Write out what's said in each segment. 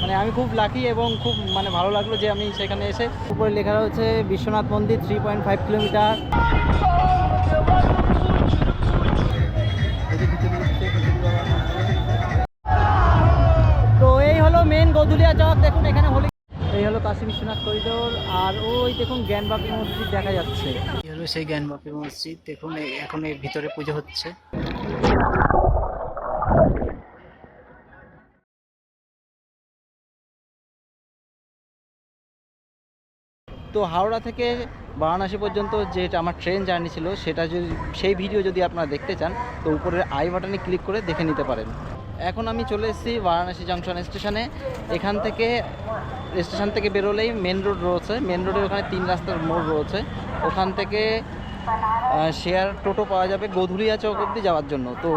মানে আমি খুব লাকি এবং খুব মানে ভালো লাগলো যে আমি সেখানে এসে। উপরে লেখা রয়েছে বিশ্বনাথ মন্দির 3.5 কিলোমিটার। তো এই হলো মেন গোধুলিয়া চক। দেখুন এখানে হোলি, এই হলো কাশী বিশ্বনাথ করিডোর। আর ওই দেখুন জ্ঞানবাপী মসজিদ দেখা যাচ্ছে। এই হলো সেই জ্ঞানবাপী মসজিদ। দেখুন এখন এর ভিতরে পুজো হচ্ছে। তো হাওড়া থেকে বারাণসী পর্যন্ত যেটা আমার ট্রেন জার্নি ছিল, সেটা যদি সেই ভিডিও যদি আপনারা দেখতে চান, তো উপরের আই বাটনে ক্লিক করে দেখে নিতে পারেন। এখন আমি চলে এসেছি বারাণসী জংশন স্টেশনে। এখান থেকে স্টেশন থেকে বেরোলেই মেন রোড রয়েছে। মেন রোডের ওখানে 3 রাস্তার মোড় রয়েছে। ওখান থেকে শেয়ার টোটো পাওয়া যাবে গোধুলিয়া চক অবধি যাওয়ার জন্য। তো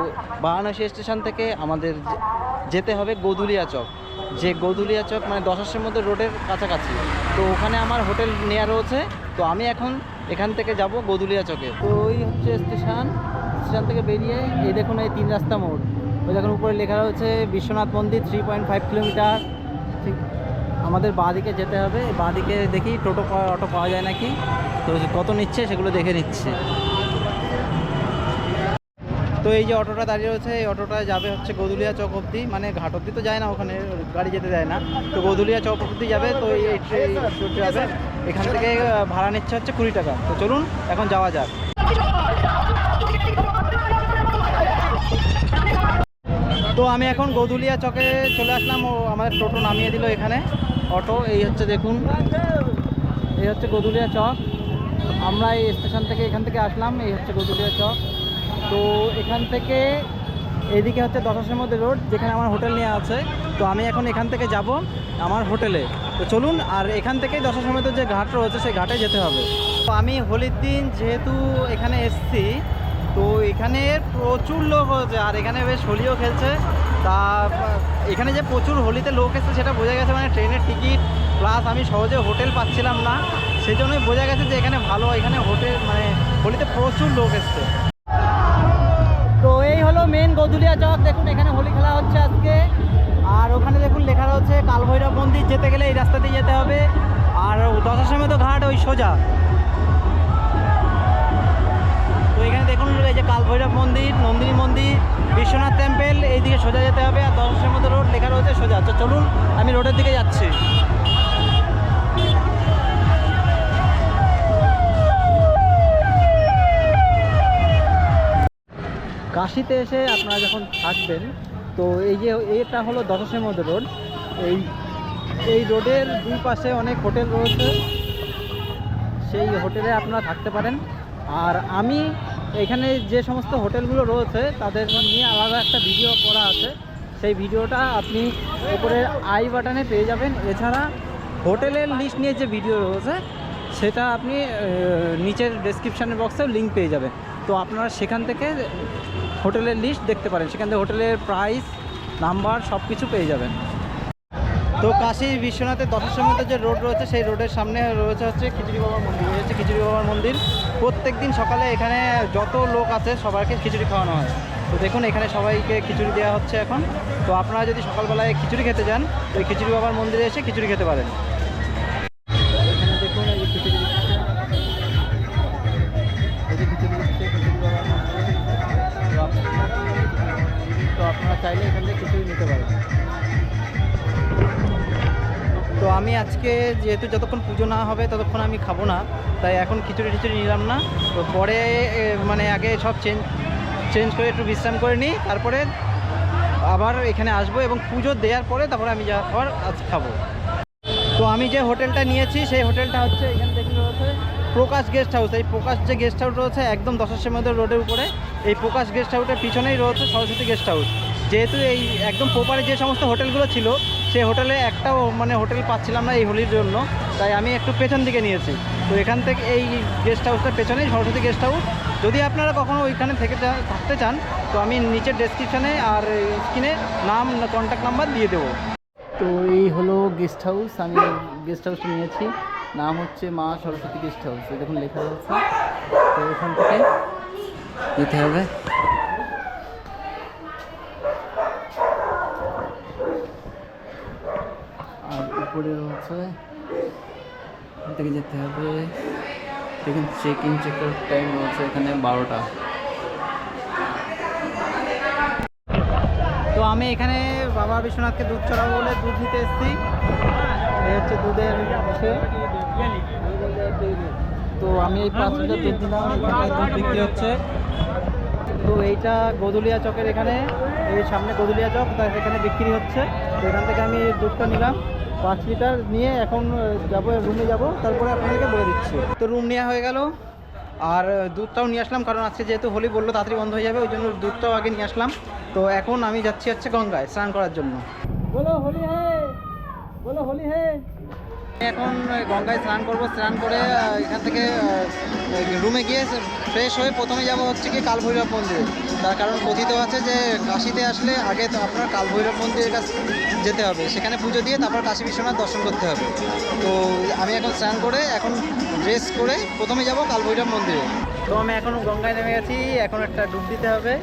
বারাণসী স্টেশন থেকে আমাদের যেতে হবে গোধুলিয়া চক। যে গোধুলিয়া চক মানে 10 আশ্রমের মধ্যে রোডের কাছাকাছি। তো ওখানে আমার হোটেল নেওয়া রয়েছে। তো আমি এখন এখান থেকে যাব গোধুলিয়া চকে। তো ওই হচ্ছে স্টেশন। স্টেশন থেকে বেরিয়ে এই দেখুন এই 3 রাস্তা মোড়। ওই দেখুন উপরে লেখা রয়েছে বিশ্বনাথ মন্দির 3.5 কিলোমিটার। ঠিক আমাদের বাঁদিকে যেতে হবে। বাঁদিকে দেখি টোটো অটো পাওয়া যায় নাকি, তো কত নিচ্ছে সেগুলো দেখে নিচ্ছে। তো এই যে অটোটা দাঁড়িয়ে রয়েছে, এই অটোটা যাবে হচ্ছে গোধুলিয়া চক অবধি, মানে ঘাট অবধি তো যায় না, ওখানে গাড়ি যেতে দেয় না। তো গোধুলিয়া চক অবধি যাবে। তো এই যাবে এখান থেকে ভাড়া নিচ্ছে হচ্ছে 20 টাকা। তো চলুন এখন যাওয়া যাক। তো আমি এখন গোধুলিয়া চকে চলে আসলাম। ও আমাদের টোটো নামিয়ে দিল এখানে, অটো। এই হচ্ছে দেখুন, এই হচ্ছে গোধুলিয়া চক। আমরা এই স্টেশন থেকে এখান থেকে আসলাম। এই হচ্ছে গোধুলিয়া চক। তো এখান থেকে এদিকে হচ্ছে 10 আশ্রমের মধ্যে রোড, যেখানে আমার হোটেল নেওয়া আছে। তো আমি এখন এখান থেকে যাব আমার হোটেলে। তো চলুন, আর এখান থেকেই 10 আশ্রমের মধ্যে যে ঘাট রয়েছে সেই ঘাটে যেতে হবে। তো আমি হোলির দিন যেহেতু এখানে এসেছি, তো এখানে প্রচুর লোক হয়েছে, আর এখানে বেশ হোলিও খেলছে। তা এখানে যে প্রচুর হোলিতে লোক এসেছে সেটা বোঝা গেছে, মানে ট্রেনের টিকিট প্লাস আমি সহজে হোটেল পাচ্ছিলাম না, সেই জন্যই বোঝা গেছে যে এখানে ভালো, এখানে হোটেল মানে হোলিতে প্রচুর লোক এসছে। তো এই হলো মেন গোধুলিয়া চক। দেখুন এখানে হোলি খেলা হচ্ছে আজকে। আর ওখানে দেখুন লেখা রয়েছে কালভৈরব মন্দির। যেতে গেলে এই রাস্তা দিয়ে যেতে হবে। আর 10 আশ্রমের তো ঘাট ওই সোজা। তো এখানে দেখুন এই যে কালভৈরব মন্দির, নন্দিনী মন্দির, বিশ্বনাথ টেম্পল, এইদিকে সোজা যেতে হবে। আর 10 আশ্রমের মতো রোড লেখা রয়েছে সোজা। তো চলুন আমি রোডের দিকে যাচ্ছি। কাশিতে এসে আপনারা যখন থাকবেন, তো এই যে এটা হলো 10 আশ্রমের মধ্যে রোড। এই এই রোডের দুই পাশে অনেক হোটেল রয়েছে, সেই হোটেলে আপনারা থাকতে পারেন। আর আমি এখানে যে সমস্ত হোটেলগুলো রয়েছে তাদের নিয়ে আলাদা একটা ভিডিও করা আছে। সেই ভিডিওটা আপনি উপরের আই বাটনে পেয়ে যাবেন। এছাড়া হোটেলের লিস্ট নিয়ে যে ভিডিও রয়েছে সেটা আপনি নিচের ডেসক্রিপশানের বক্সেও লিঙ্ক পেয়ে যাবেন। তো আপনারা সেখান থেকে হোটেলের লিস্ট দেখতে পারেন, সেখান থেকে হোটেলের প্রাইস, নাম্বার সব কিছু পেয়ে যাবেন। তো কাশী বিশ্বনাথের 10 আশ্রমের মধ্যে যে রোড রয়েছে সেই রোডের সামনে রয়েছে হচ্ছে খিচুড়ি বাবার মন্দির। এই হচ্ছে খিচুড়ি বাবার মন্দির। প্রত্যেক দিন সকালে এখানে যত লোক আছে সবাইকে খিচুড়ি খাওয়ানো হয়। তো দেখুন এখানে সবাইকে খিচুড়ি দেওয়া হচ্ছে এখন। তো আপনারা যদি সকালবেলায় খিচুড়ি খেতে যান, তো এই খিচুড়ি বাবার মন্দিরে এসে খিচুড়ি খেতে পারেন। এখানে দেখুন এই যে খিচুড়ি দিচ্ছে, এই যে খিচুড়ি দিচ্ছে খিচুড়ি বাবার মন্দিরে। তো আপনারা চাইলে এখান থেকে খিচুড়ি নিতে পারেন। তো আমি আজকে যেহেতু যতক্ষণ পুজো না হবে ততক্ষণ আমি খাবো না, তাই এখন খিচুড়ি নিলাম না। তো পরে মানে আগে সব চেঞ্জ করে একটু বিশ্রাম করে নিই, তারপরে আবার এখানে আসবো এবং পুজো দেওয়ার পরে তারপরে আমি যা খাবার আজ খাবো। তো আমি যে হোটেলটা নিয়েছি সেই হোটেলটা হচ্ছে এখানে দেখুন রয়েছে প্রকাশ গেস্ট হাউস। এই প্রকাশ যে গেস্ট হাউস রয়েছে একদম 10 আশ্রমের মধ্যে রোডের উপরে, এই প্রকাশ গেস্ট হাউসের পিছনেই রয়েছে সরস্বতী গেস্ট হাউস। যেহেতু এই একদম প্রপারে যে সমস্ত হোটেলগুলো ছিল সেই হোটেলে একটাও মানে হোটেল পাচ্ছিলাম না এই হোলির জন্য, তাই আমি একটু পেছন দিকে নিয়েছি। তো এখান থেকে এই গেস্ট হাউসটার পেছনেই সরস্বতী গেস্ট হাউস। যদি আপনারা কখনও ওইখানে থেকে থাকতে চান, তো আমি নিচের ডেসক্রিপশানে আর স্ক্রিনে নাম, কন্ট্যাক্ট নাম্বার দিয়ে দেবো। তো এই হলো গেস্ট হাউস। আমি গেস্ট হাউসটা নিয়েছি, নাম হচ্ছে মা সরস্বতী গেস্ট হাউস। এই দেখুন লেখা রয়েছে। তো এখান থেকে যেতে হবে। আছে, এখান থেকে যেতে হবে। দেখুন check in check out time আছে এখানে 12টা। তো আমি এখানে বাবা বিশ্বনাথকে দুধ চড়াবো বলে দুধ নিতে এসেছি। এই হচ্ছে দুধের বিষয়। তো আমি এই 5 লিটার দুধ নিলাম, এখানে দুধ বিক্রি হচ্ছে। তো এইটা গদুলিয়া চকের এখানে, এই সামনে গদুলিয়া চক, তার এখানে বিক্রি হচ্ছে। তো এখান থেকে আমি দুধটা নিলাম 5 লিটার নিয়ে, এখন যাবো রুমে যাব, তারপরে আপনাদেরকে বলে দিচ্ছি। তো রুম নেওয়া হয়ে গেল, আর দুধটাও নিয়ে আসলাম, কারণ আজকে যেহেতু হোলি বললো তাড়াতাড়ি বন্ধ হয়ে যাবে, ওই জন্য দুধটাও আগে নিয়ে আসলাম। তো এখন আমি যাচ্ছি হচ্ছে গঙ্গায় স্নান করার জন্য। বলো হোলি হে, বলো হোলি হে। এখন গঙ্গায় স্নান করব, স্নান করে এখান থেকে রুমে গিয়ে ফ্রেশ হয়ে প্রথমে যাব হচ্ছে কি কালভৈরব মন্দিরে। তার কারণ কথিত আছে যে কাশীতে আসলে আগে তো আপনার কালভৈরব মন্দিরের কাছে যেতে হবে, সেখানে পুজো দিয়ে তারপর কাশী বিশ্বনাথ দর্শন করতে হবে। তো আমি এখন স্নান করে এখন ড্রেস করে প্রথমে যাব কালভৈরব মন্দিরে। তো আমি এখন গঙ্গায় নেমে গেছি, এখন একটা ডুব দিতে হবে।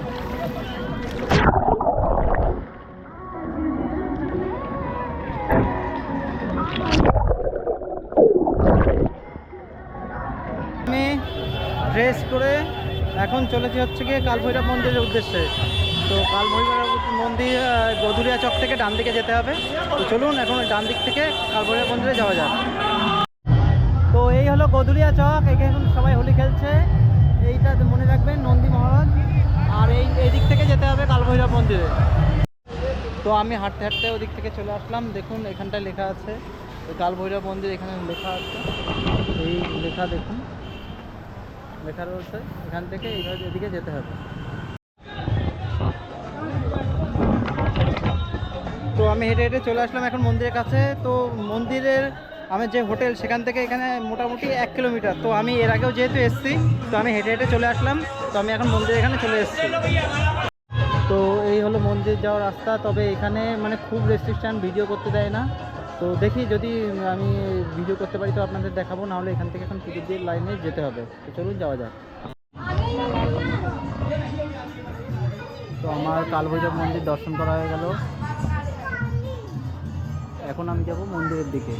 আমি ড্রেস করে এখন চলেছি হচ্ছে গিয়ে কালভৈরব মন্দিরের উদ্দেশ্যে। তো কালভৈরব মন্দির গদুলিয়া চক থেকে ডান দিকে যেতে হবে। তো চলুন এখন ডান দিক থেকে কালভৈরব মন্দিরে যাওয়া যাক। তো এই হলো গদুলিয়া চক, এখানে এখন সবাই হোলি খেলছে। এইটা মনে রাখবেন নন্দী মহারাজ, আর এই দিক থেকে যেতে হবে কালভৈরব মন্দিরে। তো আমি হাঁটতে হাঁটতে ওদিক থেকে চলে আসলাম। দেখুন এখানটায় লেখা আছে কালভৈরব মন্দির, এখানে লেখা আছে, এই লেখা দেখুন লেখা রয়েছে। এখান থেকে এইভাবে এদিকে যেতে হবে। তো আমি হেঁটে হেঁটে চলে আসলাম এখন মন্দিরের কাছে। তো মন্দিরের আমার যে হোটেল সেখান থেকে এখানে মোটামুটি 1 কিলোমিটার। তো আমি এর আগেও যেহেতু এসেছি, তো আমি হেঁটে হেঁটে চলে আসলাম। তো আমি এখন মন্দিরের এখানে চলে এসেছি। তো এই হলো মন্দির যাওয়ার রাস্তা, তবে এখানে মানে খুব রেস্ট্রিকশান, ভিডিও করতে দেয় না। তো দেখি যদি আমি ভিডিও করতে পারি তো আপনাদের দেখাবো, নাহলে এখান থেকে এখন টিকিট দিয়ে লাইনে যেতে হবে। তো চলুন যাওয়া যাক। তো আমার কালভৈরব মন্দির দর্শন করা হয়ে গেল, এখন আমি যাব মন্দিরের দিকে।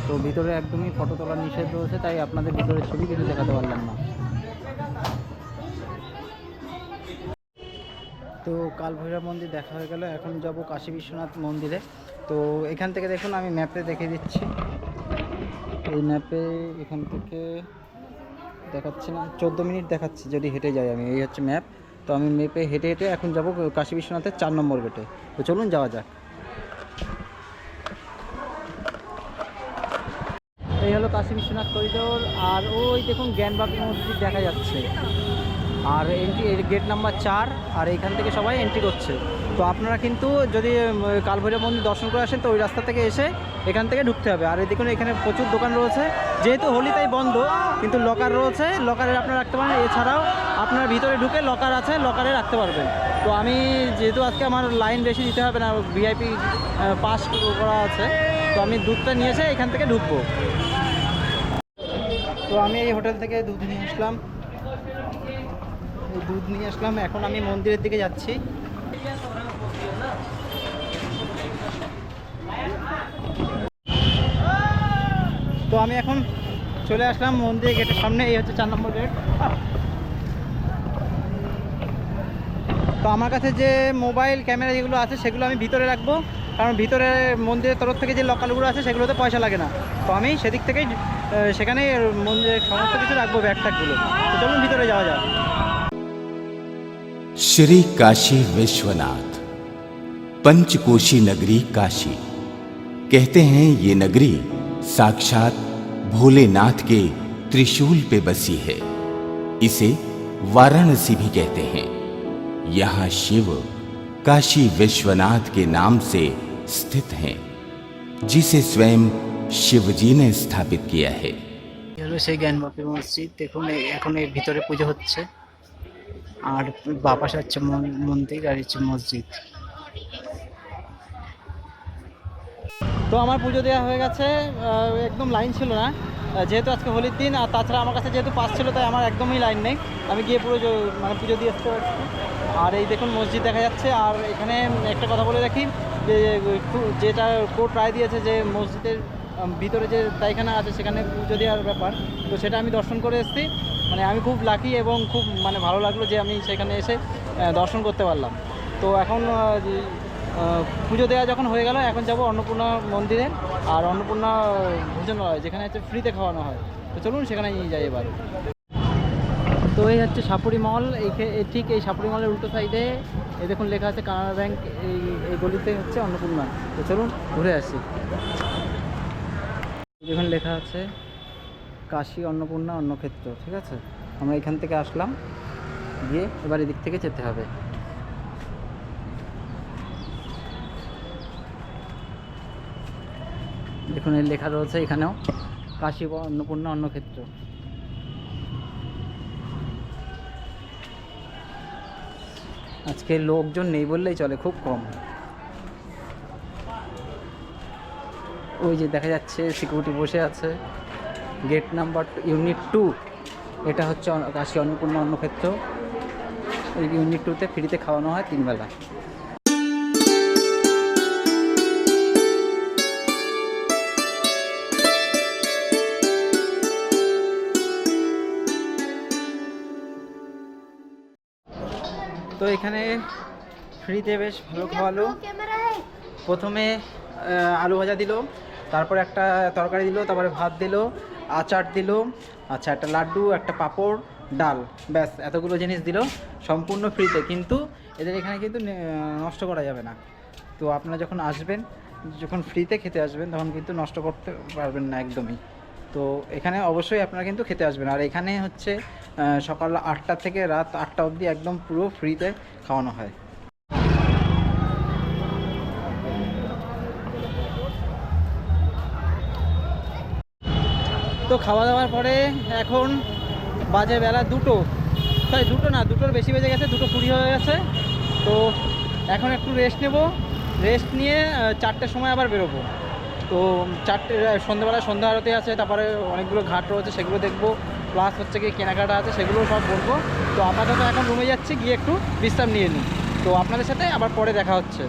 তো ভিতরে একদমই ফটো তোলা নিষেধ রয়েছে, তাই আপনাদের ভিতরের ছবি কিছু দেখাতে পারলাম না। তো কালভৈরব মন্দির দেখা হয়ে গেল, এখন যাব কাশী বিশ্বনাথ মন্দিরে। তো এখান থেকে দেখুন আমি ম্যাপে দেখিয়ে দিচ্ছি। এই ম্যাপে এখান থেকে দেখাচ্ছে না, 14 মিনিট দেখাচ্ছে যদি হেঁটে যাই আমি। এই হচ্ছে ম্যাপ। তো আমি ম্যাপে হেঁটে হেঁটে এখন যাব কাশী বিশ্বনাথের 4 নম্বর গেটে। তো চলুন যাওয়া যাক। এই হলো কাশী বিশ্বনাথ করিডোর, আর ওই দেখুন জ্ঞানবাপী মসজিদ দেখা যাচ্ছে, আর এন্ট্রি গেট নাম্বার 4, আর এইখান থেকে সবাই এন্ট্রি করছে। তো আপনারা কিন্তু যদি কালভৈরব মন্দির দর্শন করে আসেন তো ওই রাস্তা থেকে এসে এখান থেকে ঢুকতে হবে। আর এই দেখুন এখানে প্রচুর দোকান রয়েছে, যেহেতু হোলি তাই বন্ধ, কিন্তু লকার রয়েছে, লকারে আপনারা রাখতে পারেন। এছাড়াও আপনার ভিতরে ঢুকে লকার আছে, লকারে রাখতে পারবেন। তো আমি যেহেতু আজকে আমার লাইন বেশি দিতে হবে না, ভিআইপি পাস করা আছে, তো আমি দুধটা নিয়ে এসে এখান থেকে ঢুকবো। তো আমি এই হোটেল থেকে দুধ নিয়ে আসলাম, এখন আমি মন্দিরের দিকে যাচ্ছি। তো আমি এখন চলে আসলাম মন্দিরের গেটের সামনে, এই হচ্ছে 4 নম্বর গেট। তো আমার কাছে যে মোবাইল ক্যামেরা যেগুলো আছে সেগুলো আমি ভিতরে রাখবো, কারণ ভিতরে মন্দিরের তরফ থেকে যে লকালগুলো আছে সেগুলোতে পয়সা লাগে না। তো আমি সেদিক থেকেই সেখানে মন্দিরের সমস্ত কিছু রাখবো, ব্যাগ ট্যাগগুলো। তো চলুন ভিতরে যাওয়া যাক। श्री काशी विश्वनाथ, पंचकोशी नगरी काशी। कहते हैं ये नगरी साक्षात भोलेनाथ के त्रिशूल पे बसी है। इसे वाराणसी भी कहते हैं। यहाँ शिव काशी विश्वनाथ के नाम से स्थित हैं, जिसे स्वयं शिवजी ने स्थापित किया है। সেই জ্ঞানবাপী মসজিদ দেখুন, এখন এর ভিতরে পুজো হচ্ছে, আর বাপাশে হচ্ছে মন্দির, আর হচ্ছে মসজিদ। তো আমার পুজো দেওয়া হয়ে গেছে, একদম লাইন ছিল না, যেহেতু আজকে হোলির দিন। আর তাছাড়া আমার কাছে যেহেতু পাস ছিল, তাই আমার একদমই লাইন নেই, আমি গিয়ে পুরো মানে পুজো দিয়ে আসতে পারছি। আর এই দেখুন মসজিদ দেখা যাচ্ছে। আর এখানে একটা কথা বলে রাখি যে যেটা কোর্ট রায় দিয়েছে যে মসজিদের ভিতরে যে তাইখানা আছে সেখানে পুজো দেওয়ার ব্যাপার, তো সেটা আমি দর্শন করে এসেছি। মানে আমি খুব লাকি এবং খুব মানে ভালো লাগলো যে আমি সেখানে এসে দর্শন করতে পারলাম। তো এখন পুজো দেওয়া যখন হয়ে গেল, এখন যাব অন্নপূর্ণা মন্দিরে, আর অন্নপূর্ণা ভোজনালয় যেখানে হচ্ছে ফ্রিতে খাওয়ানো হয়। তো চলুন সেখানে নিয়ে যাই এবার। তো এই হচ্ছে সাপুরি মল, ঠিক এই সাপুরি মলের উল্টো সাইডে এই দেখুন লেখা আছে কানাড়া ব্যাংক, এই গলিতে হচ্ছে অন্নপূর্ণা। তো চলুন ঘুরে আসি। যেখানে লেখা আছে কাশী অন্নপূর্ণা অন্নক্ষেত্র, ঠিক আছে। আমরা এখান থেকে আসলাম, গিয়ে এবার এদিক থেকে যেতে হবে। দেখুন এর লেখা রয়েছে এখানেও কাশী অন্নপূর্ণা অন্নক্ষেত্র। আজকে লোকজন নেই বললেই চলে, খুব কম। ওই যে দেখা যাচ্ছে সিকিউরিটি বসে আছে, গেট নাম্বার ইউনিট 2, এটা হচ্ছে কাশী অন্নপূর্ণা অন্নক্ষেত্র। এই ইউনিট 2তে ফ্রিতে খাওয়ানো হয় 3 বেলা। তো এখানে ফ্রিতে বেশ ভালো খাওয়ালো। প্রথমে আলু ভাজা দিল, তারপরে একটা তরকারি দিল, তারপরে ভাত দিল, আচার দিল, আচ্ছা একটা লাড্ডু, একটা পাঁপড়, ডাল, ব্যাস এতগুলো জিনিস দিল সম্পূর্ণ ফ্রিতে। কিন্তু এদের এখানে কিন্তু নষ্ট করা যাবে না। তো আপনারা যখন আসবেন, যখন ফ্রিতে খেতে আসবেন, তখন কিন্তু নষ্ট করতে পারবেন না একদমই। তো এখানে অবশ্যই আপনারা কিন্তু খেতে আসবেন। আর এখানে হচ্ছে সকাল 8টা থেকে রাত 8টা অবধি একদম পুরো ফ্রিতে খাওয়ানো হয়। তো খাওয়া দাওয়ার পরে এখন বাজে বেলা 2টো, তাই 2টো না, 2টোর বেশি বেজে গেছে, 2:20 হয়ে গেছে। তো এখন একটু রেস্ট নেব, রেস্ট নিয়ে 4টের সময় আবার বেরোবো। তো 4টে সন্ধ্যাবেলা সন্ধ্যা আরতি আছে, তারপরে অনেকগুলো ঘাট রয়েছে সেগুলো দেখবো, প্লাস হচ্ছে কি কেনাকাটা আছে সেগুলো সব বলবো। তো আপাতত এখন রুমে যাচ্ছি, গিয়ে একটু বিশ্রাম নিয়ে নিই। তো আপনাদের সাথে আবার পরে দেখা হচ্ছে।